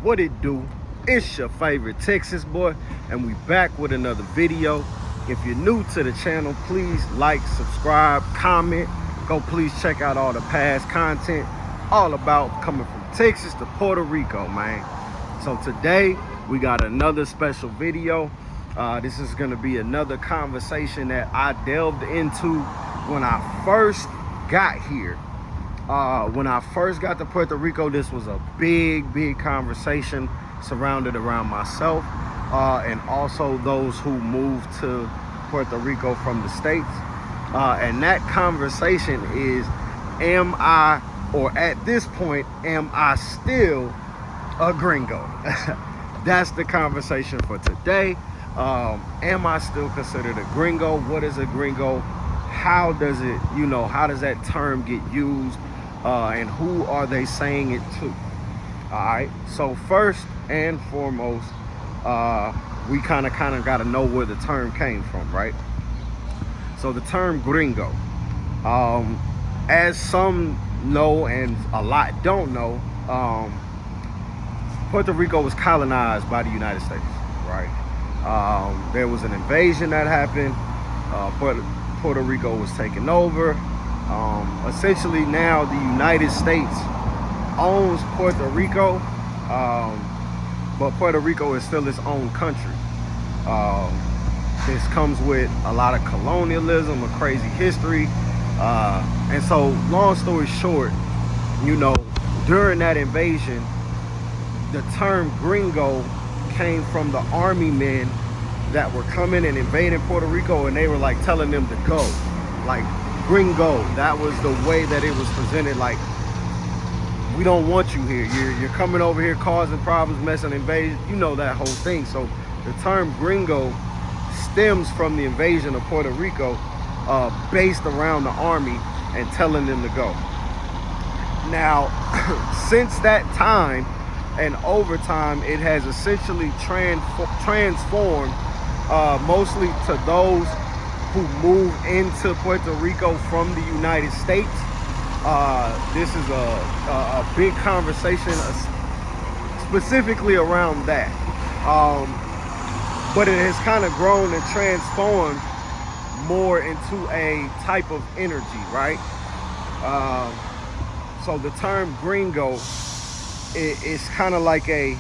What it do? It's your favorite Texas boy, and we back with another video. If you're new to the channel, please like, subscribe, comment. Go please check out all the past content, all about coming from Texas to Puerto Rico, man. So today we got another special video. This is gonna be another conversation that I delved into when I first got here. When I first got to Puerto Rico, this was a big conversation surrounded around myself and also those who moved to Puerto Rico from the States. And that conversation is, am I, or at this point, am I still a gringo? That's the conversation for today. Am I still considered a gringo? What is a gringo? How does it, how does that term get used? And who are they saying it to? All right, so first and foremost, we kind of got to know where the term came from, right? So the term gringo, as some know and a lot don't know, Puerto Rico was colonized by the United States, right? There was an invasion that happened. Puerto Rico was taken over. Essentially now the United States owns Puerto Rico, but Puerto Rico is still its own country. This comes with a lot of colonialism, a crazy history, and so long story short, during that invasion, the term gringo came from the army men that were coming and invading Puerto Rico, and they were like telling them to go, like gringo. That was the way that it was presented, like, we don't want you here. You're coming over here causing problems, messing, invading, that whole thing. So the term gringo stems from the invasion of Puerto Rico, based around the army and telling them to go. Now, since that time and over time, it has essentially transformed, mostly to those who move into Puerto Rico from the United States. This is a big conversation specifically around that. But it has kind of grown and transformed more into a type of energy, right? So the term gringo is kind of like a,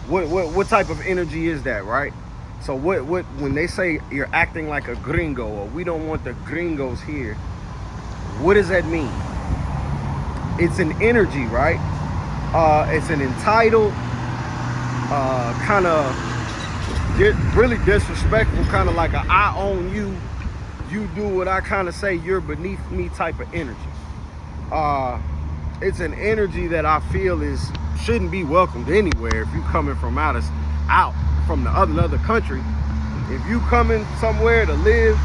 what type of energy is that, right? So what when they say you're acting like a gringo, or we don't want the gringos here, what does that mean? It's an energy, right? It's an entitled, kind of really disrespectful, kind of like a I own you, you do what I kind of say, you're beneath me type of energy. It's an energy that I feel shouldn't be welcomed anywhere. If you coming from out from another country, if you coming somewhere to live,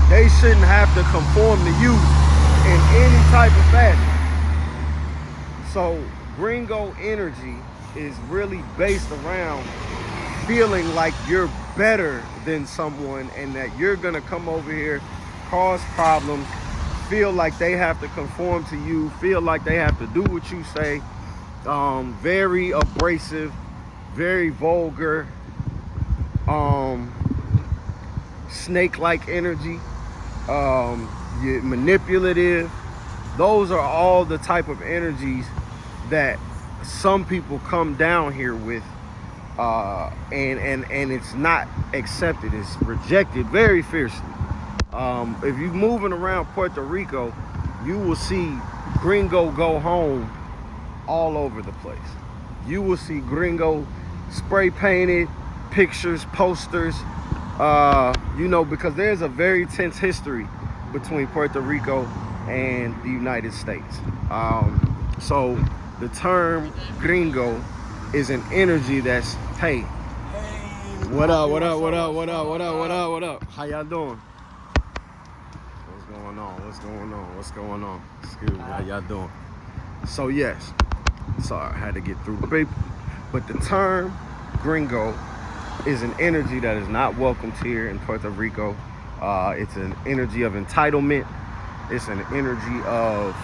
they shouldn't have to conform to you in any type of fashion. So gringo energy is really based around feeling like you're better than someone, and that you're gonna come over here, cause problems, feel like they have to conform to you, feel like they have to do what you say. Very abrasive, very vulgar, snake-like energy, manipulative. Those are all the type of energies that some people come down here with, and it's not accepted, it's rejected very fiercely. If you're moving around Puerto Rico, you will see gringo go home all over the place. You will see gringo spray painted pictures, posters, because there's a very tense history between Puerto Rico and the United States. So the term gringo is an energy that's, hey, what up? How y'all doing? What's going on? Excuse me, how y'all doing? So yes, sorry, I had to get through the paper. But the term gringo is an energy that is not welcomed here in Puerto Rico. It's an energy of entitlement. It's an energy of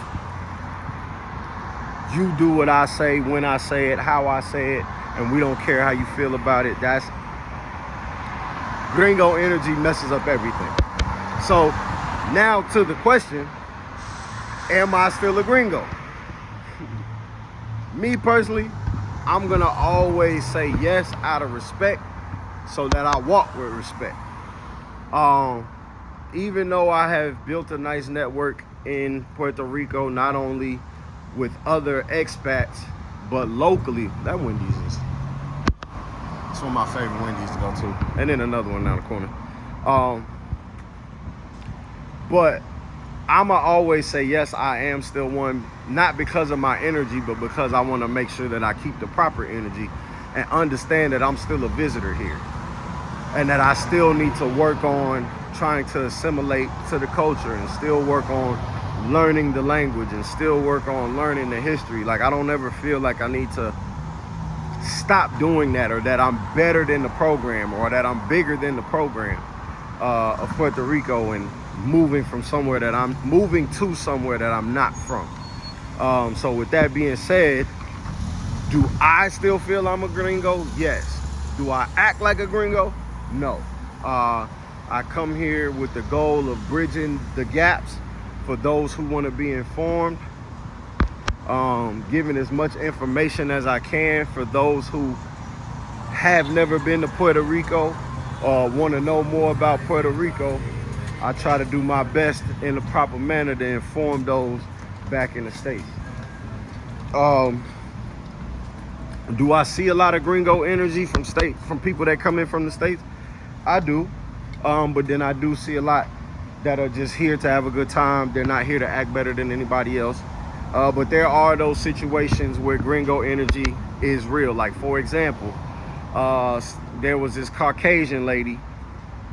You do what I say, when I say it, how I say it, and we don't care how you feel about it. That's Gringo energy messes up everything. So now to the question, am I still a Gringo? Me personally, I'm gonna always say yes out of respect so that I walk with respect. Even though I have built a nice network in Puerto Rico, not only with other expats, but locally. That Wendy's is, it's one of my favorite Wendy's to go to. And then another one down the corner. But I'ma always say yes, I am still one, not because of my energy, but because I want to make sure that I keep the proper energy and understand that I'm still a visitor here. And that I still need to work on trying to assimilate to the culture and still work on learning the language and still work on learning the history. Like, I don't ever feel like I need to stop doing that, or that I'm better than the program, or that I'm bigger than the program of Puerto Rico, and moving to somewhere that I'm not from. So with that being said, do I still feel I'm a Gringo? Yes. Do I act like a Gringo? No. I come here with the goal of bridging the gaps for those who want to be informed, giving as much information as I can for those who have never been to Puerto Rico or want to know more about Puerto Rico. I try to do my best in the proper manner to inform those back in the States. Do I see a lot of Gringo energy from people that come in from the States? I do. But then I do see a lot that are just here to have a good time. They're not here to act better than anybody else. But there are those situations where Gringo energy is real. Like, for example, there was this Caucasian lady,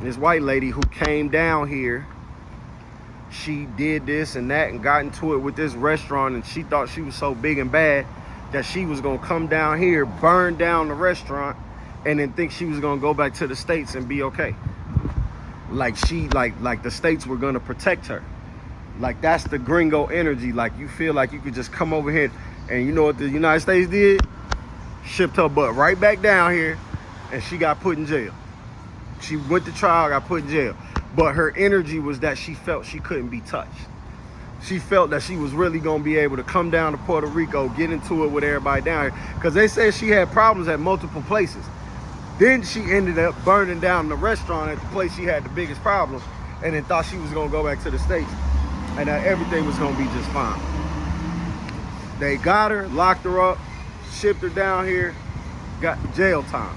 this white lady, who came down here. She did this and that and got into it with this restaurant, and she thought she was so big and bad that she was gonna come down here, burn down the restaurant, and then think she was gonna go back to the States and be okay. Like the States were gonna protect her. Like, that's the Gringo energy. Like, you feel like you could just come over here, and you know what the United States did? Shipped her butt right back down here, and she got put in jail. She went to trial, got put in jail. But her energy was that she felt she couldn't be touched. She felt that she was really gonna be able to come down to Puerto Rico, get into it with everybody down here. Because they said she had problems at multiple places. Then she ended up burning down the restaurant at the place she had the biggest problems, and then thought she was gonna go back to the States and that everything was gonna be just fine. They got her, locked her up, shipped her down here, got jail time.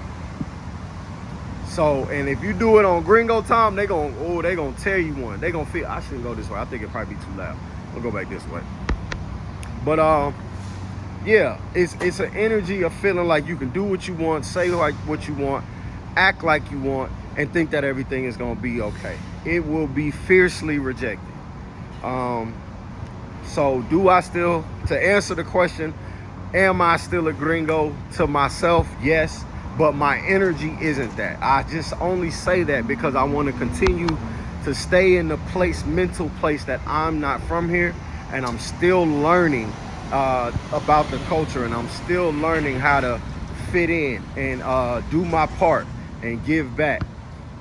So, and if you do it on Gringo time, they gonna tear you one. They gonna feel, I shouldn't go this way. I think it probably be too loud. We'll go back this way. But yeah, it's an energy of feeling like you can do what you want, say like what you want, act like you want, and think that everything is gonna be okay. It will be fiercely rejected. So do I still, to answer the question, am I still a Gringo? To myself, yes, but my energy isn't that. I just only say that because I want to continue to stay in the mental place that I'm not from here, and I'm still learning about the culture, and I'm still learning how to fit in and do my part and give back.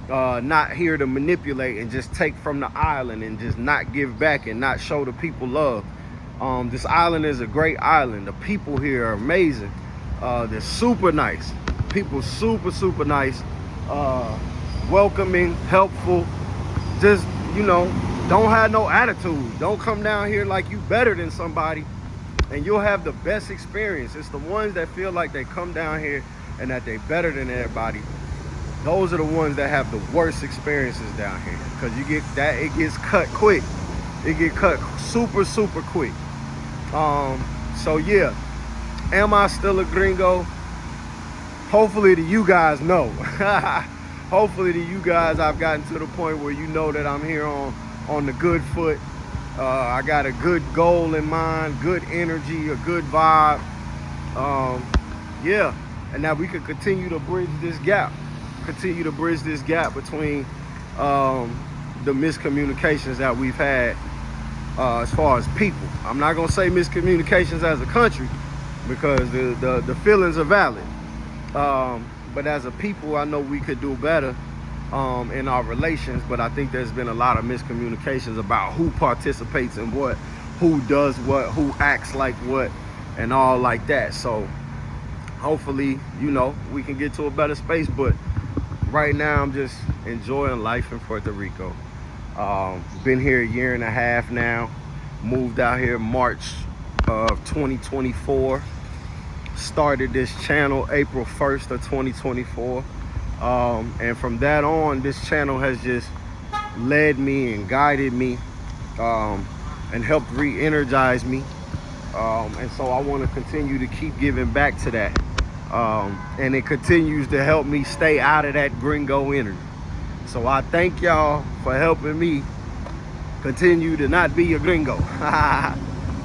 Not here to manipulate and just take from the island and just not give back and not show the people love. This island is a great island. The people here are amazing. They're super nice. People super nice, welcoming, helpful. Just, you know, don't have no attitude. Don't come down here like you better than somebody, and you'll have the best experience. It's the ones that feel like they come down here and that they better than everybody. Those are the ones that have the worst experiences down here, because you get that, it gets cut quick. It get cut super quick. So yeah, am I still a Gringo? Hopefully to you guys, no. Hopefully to you guys, I've gotten to the point where you know that I'm here on the good foot. I got a good goal in mind, good energy, a good vibe. Yeah, and now we can continue to bridge this gap. Continue to bridge this gap between the miscommunications that we've had as far as people. I'm not gonna say miscommunications as a country because the feelings are valid. But as a people, I know we could do better in our relations, but I think there's been a lot of miscommunications about who participates in what, who does what, who acts like what, and all like that. So hopefully, you know, we can get to a better space. But right now, I'm just enjoying life in Puerto Rico. Been here a year and a half now. Moved out here March of 2024. Started this channel April 1st of 2024. And from that on, this channel has just led me and guided me and helped re-energize me. And so I want to continue to keep giving back to that. And it continues to help me stay out of that gringo energy. So I thank y'all for helping me continue to not be a gringo.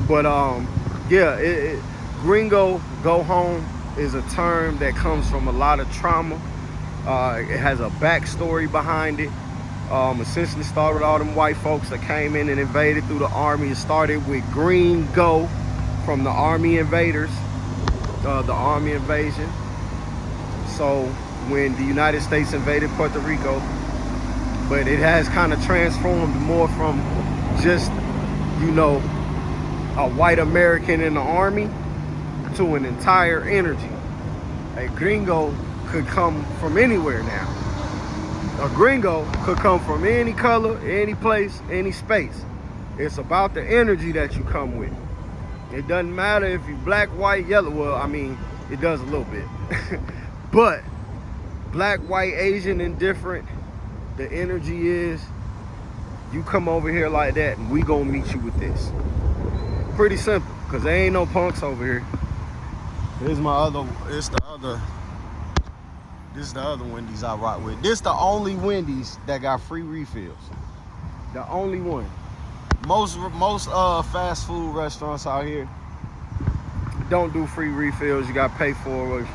But yeah, gringo, go home, is a term that comes from a lot of trauma. It has a backstory behind it. Essentially started with all them white folks that came in and invaded through the army. It started with Gringo from the army invaders, the army invasion. So when the United States invaded Puerto Rico, but it has kind of transformed more from just, you know, a white American in the army to an entire energy. A gringo could come from anywhere now. A gringo could come from any color, any place, any space. It's about the energy that you come with. It doesn't matter if you're black, white, yellow. Well, I mean, it does a little bit. But black, white, Asian, indifferent, the energy is, you come over here like that and we gonna meet you with this. Pretty simple, because there ain't no punks over here. Here's my other, this is the other Wendy's I rock with. This the only Wendy's that got free refills. The only one. Most fast food restaurants out here don't do free refills. You got to pay for it.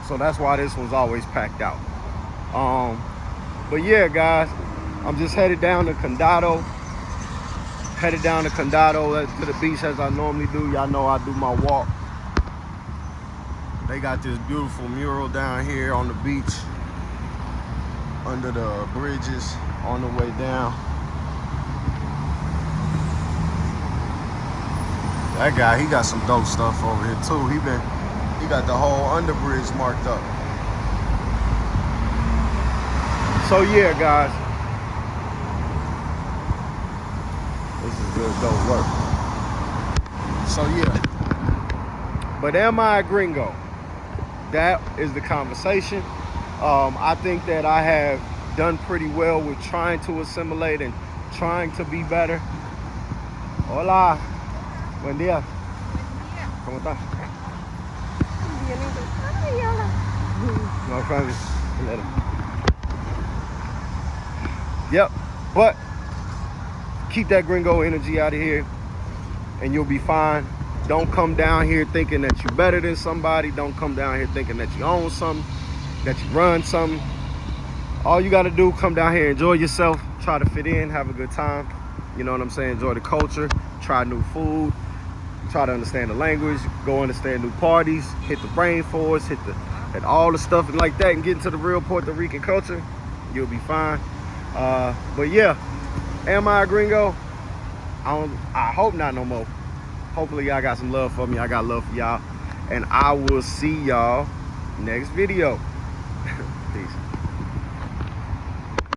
So that's why this one's always packed out. But yeah, guys, I'm just headed down to Condado. Headed down to Condado to the beach as I normally do. Y'all know I do my walk. They got this beautiful mural down here on the beach under the bridges on the way down. That guy, he got some dope stuff over here too. He got the whole underbridge marked up. So yeah, guys, this is good dope work. So yeah, but am I a gringo? That is the conversation. I think that I have done pretty well with trying to assimilate and trying to be better. Hola. Buen día. ¿Cómo estás? No, Francis. Yep. But keep that gringo energy out of here and you'll be fine. Don't come down here thinking that you're better than somebody. Don't come down here thinking that you own something, that you run something. All you got to do, come down here, enjoy yourself, try to fit in, have a good time. You know what I'm saying? Enjoy the culture, try new food, try to understand the language, go understand new parties, hit the rainforest, hit all the stuff and like that, and get into the real Puerto Rican culture. You'll be fine. But yeah, am I a gringo? I hope not no more. Hopefully y'all got some love for me. I got love for y'all. And I will see y'all next video. Peace.